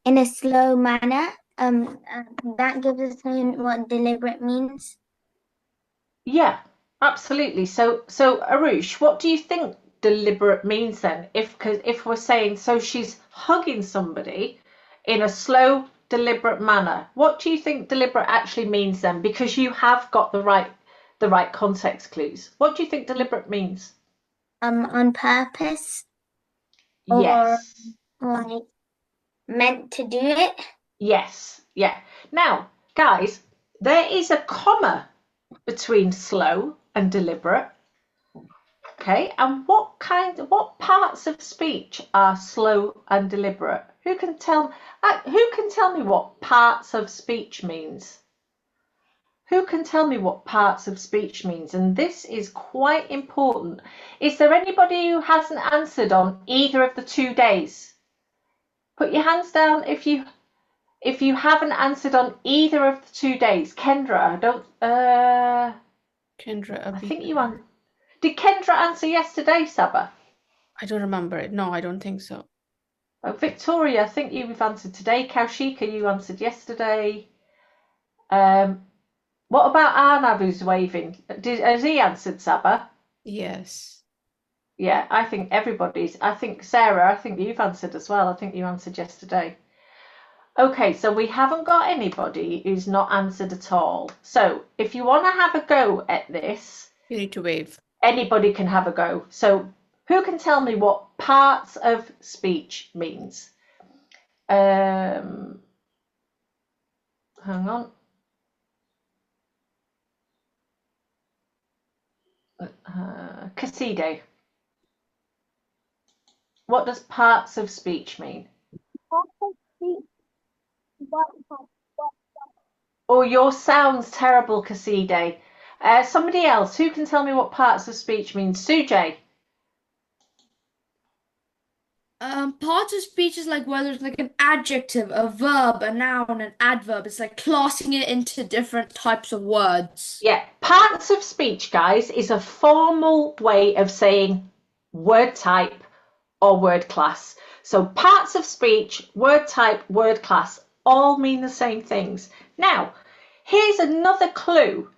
in a slow manner. That gives us what deliberate means. Yeah, absolutely. So Arush, what do you think deliberate means then? If we're saying so she's hugging somebody in a slow, deliberate manner, what do you think deliberate actually means then? Because you have got the right context clues. What do you think deliberate means? On purpose. Yes. Or like meant to do it. Yes. Yeah. Now, guys, there is a comma between slow and deliberate. Okay, and what parts of speech are slow and deliberate? Who can tell me what parts of speech means? Who can tell me what parts of speech means? And this is quite important. Is there anybody who hasn't answered on either of the 2 days? Put your hands down if you haven't answered on either of the 2 days. Kendra, Kendra, I think you answered. Did Kendra answer yesterday, Saba? I don't remember it. No, I don't think so. Oh, Victoria, I think you've answered today. Kaushika, you answered yesterday. What about Arnav who's waving? Has he answered, Saba? Yes. Yeah, I think everybody's. I think Sarah, I think you've answered as well. I think you answered yesterday. Okay, so we haven't got anybody who's not answered at all. So if you want to have a go at this, you need to wave. Anybody can have a go. So who can tell me what parts of speech means? Hang on. Caside. What does parts of speech mean? Oh, your sound's terrible, Caside. Somebody else, who can tell me what parts of speech means? Sujay. Parts of speech is like whether it's like an adjective, a verb, a noun, an adverb. It's like classing it into different types of words. Yeah, parts of speech, guys, is a formal way of saying word type or word class. So parts of speech, word type, word class, all mean the same things. Now, here's another clue.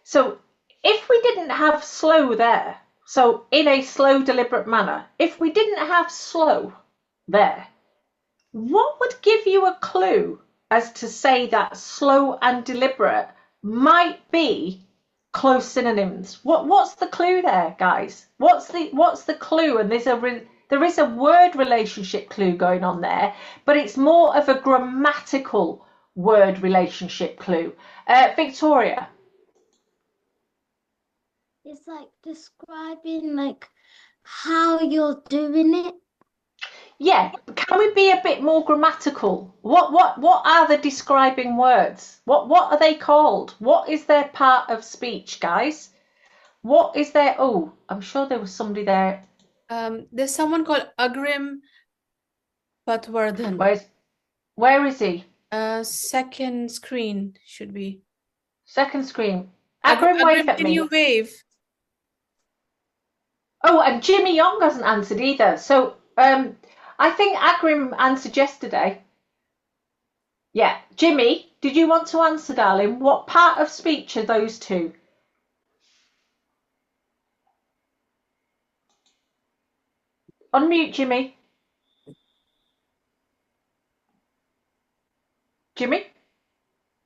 So if we didn't have slow there, so in a slow, deliberate manner, if we didn't have slow there, what would give you a clue as to say that slow and deliberate might be close synonyms? What's the clue there, guys? What's the clue? And there is a word relationship clue going on there, but it's more of a grammatical word relationship clue. Victoria. It's like describing like how you're doing it. Yeah, can we be a bit more grammatical? What are the describing words? What are they called? What is their part of speech, guys? What is their? Oh, I'm sure there was somebody there. There's someone called Agrim Patwardhan. Where is he? Second screen should be. Second screen. Agrim, wave at me. Can you wave? Oh, and Jimmy Young hasn't answered either. So I think Agrim answered yesterday. Yeah. Jimmy, did you want to answer, darling? What part of speech are those two? Unmute, Jimmy. Jimmy?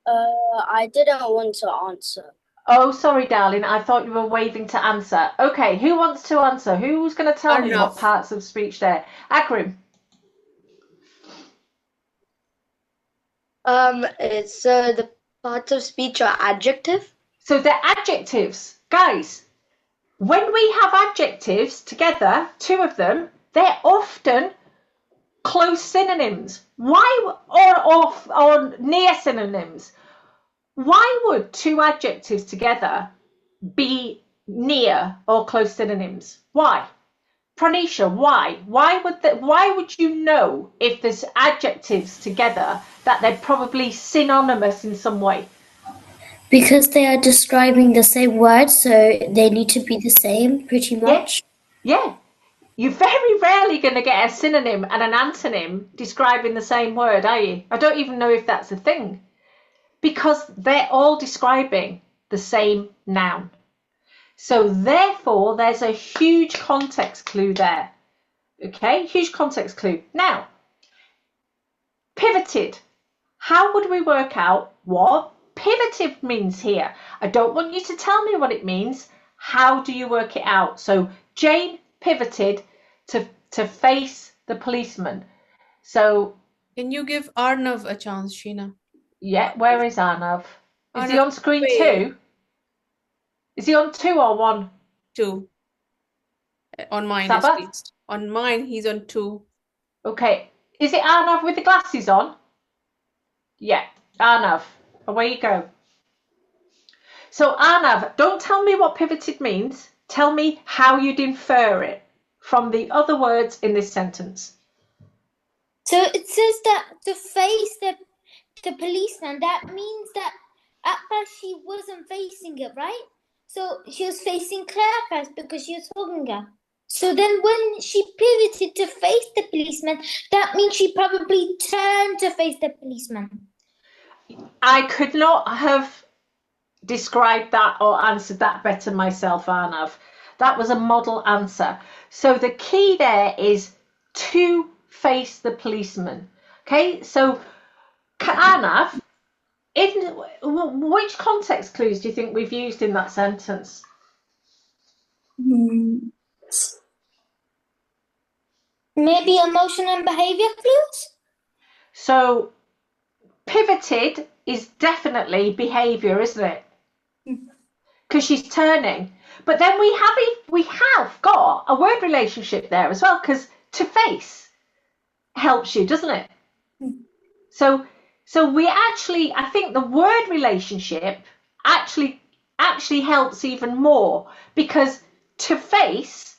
I didn't want to answer. Oh, sorry, darling. I thought you were waving to answer. Okay, who wants to answer? Who's going to tell me what parts of speech there? Akrim. So the parts of speech are adjective. So they're adjectives. Guys, when we have adjectives together, two of them, they're often close synonyms. Why, or near synonyms? Why would two adjectives together be near or close synonyms? Why? Pranisha, why? Why would you know if there's adjectives together that they're probably synonymous in some way? Because they are describing the same word, so they need to be the same, pretty much. Yeah. You're very rarely going to get a synonym and an antonym describing the same word, are you? I don't even know if that's a thing. Because they're all describing the same noun. So therefore, there's a huge context clue there. Okay, huge context clue. Now, pivoted. How would we work out what pivoted means here? I don't want you to tell me what it means. How do you work it out? So Jane pivoted to face the policeman. So can you give Arnav a chance, Sheena? Yeah, where is Arnav? Is he Arnav, on screen wait. 2? Is he on 2 or 1? 2. On mine, Sabbath? at least. On mine, he's on 2. Okay. Is it Arnav with the glasses on? Yeah, Arnav. Away you go. So Arnav, don't tell me what pivoted means. Tell me how you'd infer it from the other words in this sentence. So it says that to face the policeman, that means that at first she wasn't facing it, right? So she was facing Claire first because she was holding her. So then when she pivoted to face the policeman, that means she probably turned to face the policeman. I could not have described that or answered that better myself, Arnav. That was a model answer. So the key there is to face the policeman. Okay, so Arnav, in which context clues do you think we've used in that sentence? Maybe emotion and behavior clues? So pivoted is definitely behavior, isn't it? Because she's turning. But then we have got a word relationship there as well, because to face helps you, doesn't it? So we actually, I think the word relationship actually helps even more, because to face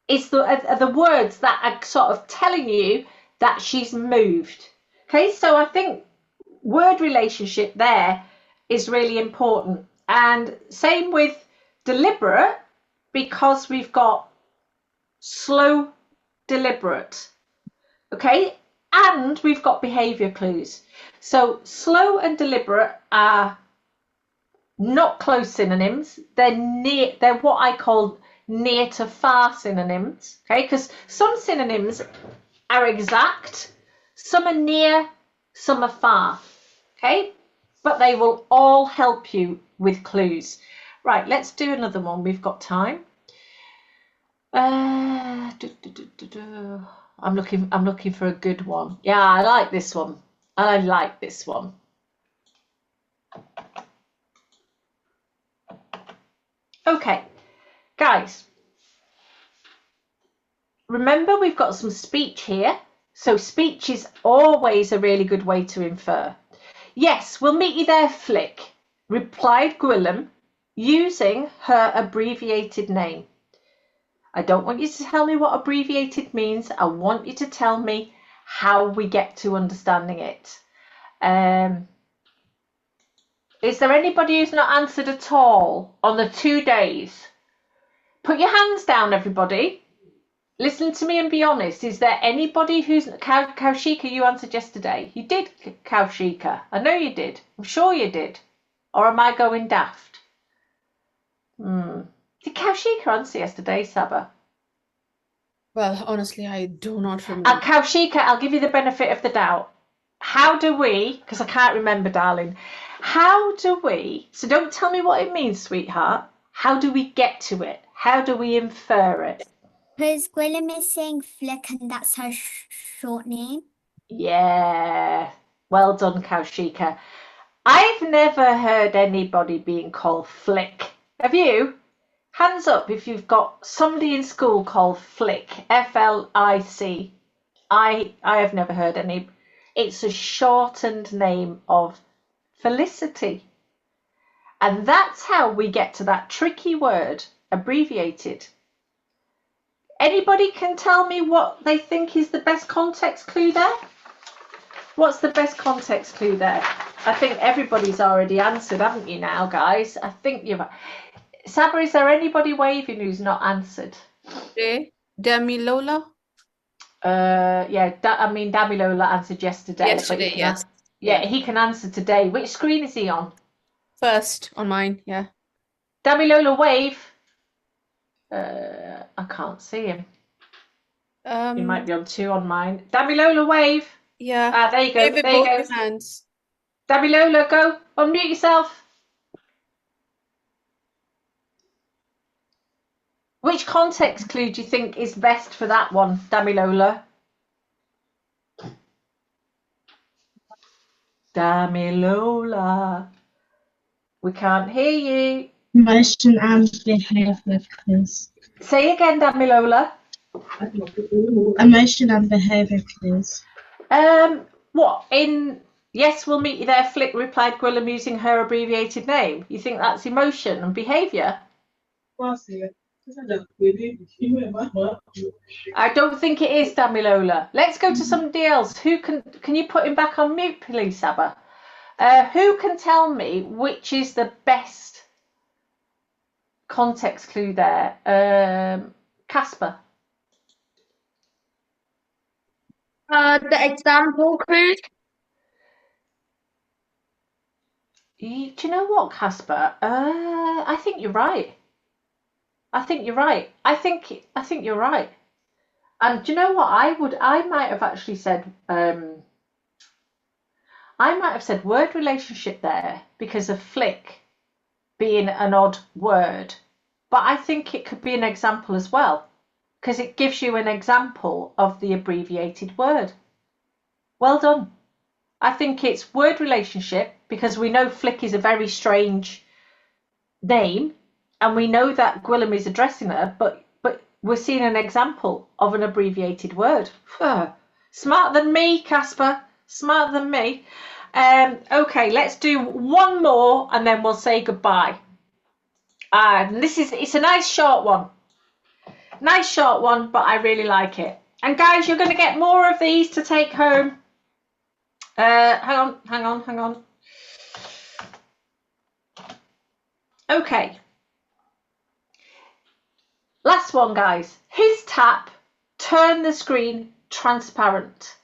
is the words that are sort of telling you that she's moved. Okay, so I think word relationship there is really important. And same with deliberate, because we've got slow, deliberate. Okay, and we've got behavior clues. So slow and deliberate are not close synonyms. They're what I call near to far synonyms. Okay, because some synonyms are exact, some are near, some are far. Okay, but they will all help you with clues. Right, let's do another one. We've got time. I'm looking for a good one. Yeah, I like this one. I like this one. Okay, guys. Remember, we've got some speech here. So speech is always a really good way to infer. Yes, we'll meet you there, Flick, replied Gwilym, using her abbreviated name. I don't want you to tell me what abbreviated means. I want you to tell me how we get to understanding it. Is there anybody who's not answered at all on the 2 days? Put your hands down, everybody. Listen to me and be honest. Is there anybody who's Kaushika? You answered yesterday. You did, Kaushika. I know you did. I'm sure you did. Or am I going daft? Did Kaushika answer yesterday, Saba? Well, honestly, I do not remember. Kaushika, I'll give you the benefit of the doubt. How do we? Because I can't remember, darling. How do we? So don't tell me what it means, sweetheart. How do we get to it? How do we infer it? Because Gwillem is saying Flick, and that's her short name. Yeah. Well done, Kaushika. I've never heard anybody being called Flick. Have you? Hands up if you've got somebody in school called Flick. F-L-I-C. I have never heard any. It's a shortened name of Felicity. And that's how we get to that tricky word, abbreviated. Anybody can tell me what they think is the best context clue there? What's the best context clue there? I think everybody's already answered, haven't you now, guys? I think you've... Saba, is there anybody waving who's not answered? Damilola? Damilola answered yesterday. Yesterday, yes. He can answer today. Which screen is he on? First on mine, yeah. Damilola, wave. I can't see him. He might be on 2 on mine. Damilola, wave. Yeah. There you go. Wave with There you both go. hands. Damilola, go. Unmute yourself. Which context clue do you think is best for that one, Damilola? Damilola. We can't hear you. Emotion and behaviour clues. Say again, Damilola. Emotion and behaviour clues. What? In Yes, We'll Meet You There, Flick replied Gwillem using her abbreviated name. You think that's emotion and behaviour? I don't think it is, Damilola. Let's go to somebody else. Who can you put him back on mute, please, Saba? Who can tell me which is the best context clue there? Casper. The example clue. Do you know what, Casper? I think you're right. I think you're right. I think you're right. And do you know what? I might have actually said word relationship there because of flick being an odd word. But I think it could be an example as well because it gives you an example of the abbreviated word. Well done. I think it's word relationship because we know Flick is a very strange name and we know that Gwillem is addressing her, but we're seeing an example of an abbreviated word. Smarter than me, Casper. Smarter than me. Okay, let's do one more and then we'll say goodbye. And it's a nice short one. Nice short one, but I really like it. And guys, you're going to get more of these to take home. Hang on. Okay. Last one, guys. His tap turned the screen transparent,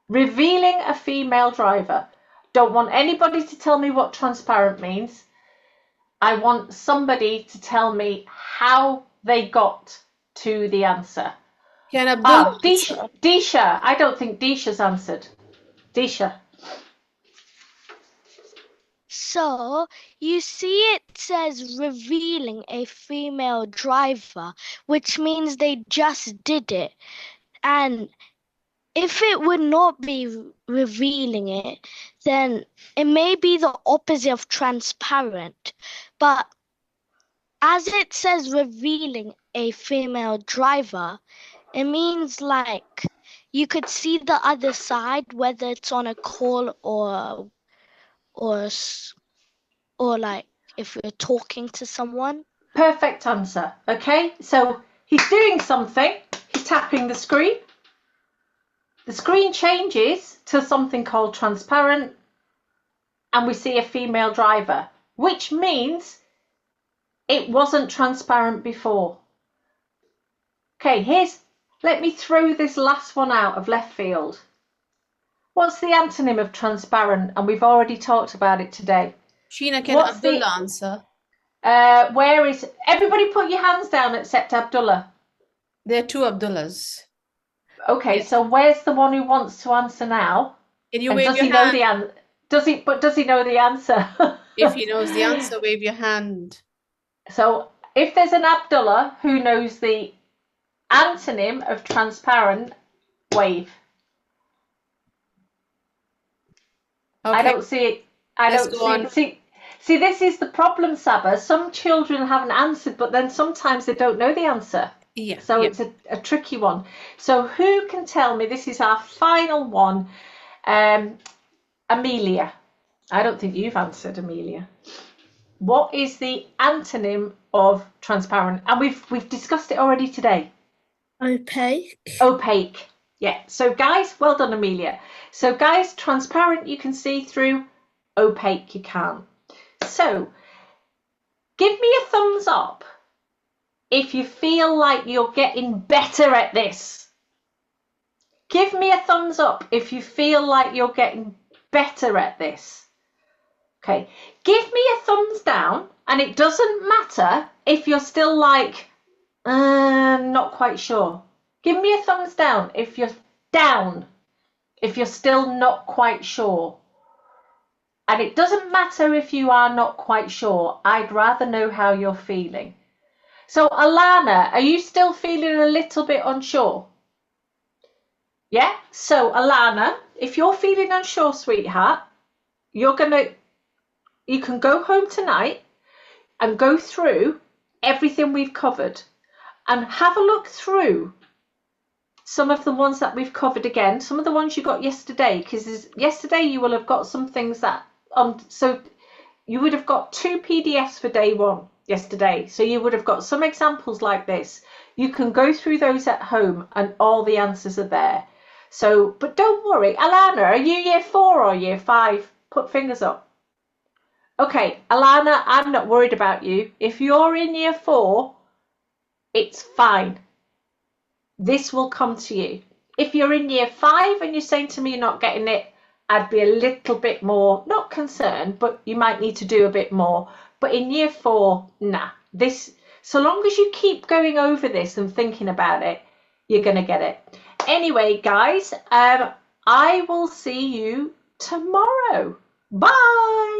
revealing a female driver. Don't want anybody to tell me what transparent means. I want somebody to tell me how they got to the answer. Disha. I don't think Disha's answered. Disha. So, you see it says revealing a female driver, which means they just did it. And if it would not be revealing it, then it may be the opposite of transparent. But as it says revealing a female driver, it means like you could see the other side, whether it's on a call or like if you're talking to someone. Perfect answer. Okay, so he's doing something. He's tapping the screen. The screen changes to something called transparent and we see a female driver, which means it wasn't transparent before. Okay, here's Let me throw this last one out of left field. What's the antonym of transparent? And we've already talked about it today. Sheena, can What's Abdullah answer? Where is everybody? Put your hands down except Abdullah. There are two Abdullahs. Okay, Yes. so where's the one who wants to answer now? Can you And wave does your he know hand? the answer? Does he know the answer? If he knows the answer, wave your hand. So if there's an Abdullah who knows the antonym of transparent, wave. Okay. I don't see it. I Let's don't go on. see, this is the problem, Saba. Some children haven't answered, but then sometimes they don't know the answer. Yeah. So yeah. it's a tricky one. So who can tell me, this is our final one, Amelia. I don't think you've answered, Amelia. What is the antonym of transparent? And we've discussed it already today. Opaque. Opaque. Yeah. So guys, well done, Amelia. So guys, transparent you can see through, opaque you can't. So give me a thumbs up if you feel like you're getting better at this. Give me a thumbs up if you feel like you're getting better at this. Okay. Give me a thumbs down, and it doesn't matter if you're still like, not quite sure. Give me a thumbs down if you're down, if you're still not quite sure. And it doesn't matter if you are not quite sure. I'd rather know how you're feeling. So Alana, are you still feeling a little bit unsure? Yeah? So Alana, if you're feeling unsure, sweetheart, you can go home tonight and go through everything we've covered and have a look through some of the ones that we've covered again, some of the ones you got yesterday, because yesterday you will have got some things that so you would have got 2 PDFs for day one yesterday, so you would have got some examples like this. You can go through those at home and all the answers are there. So, but don't worry. Alana, are you year 4 or year 5? Put fingers up. Okay, Alana, I'm not worried about you. If you're in year 4, it's fine. This will come to you. If you're in year 5 and you're saying to me you're not getting it, I'd be a little bit more, not concerned, but you might need to do a bit more. But in year 4, nah. This, so long as you keep going over this and thinking about it, you're going to get it. Anyway, guys, I will see you tomorrow. Bye.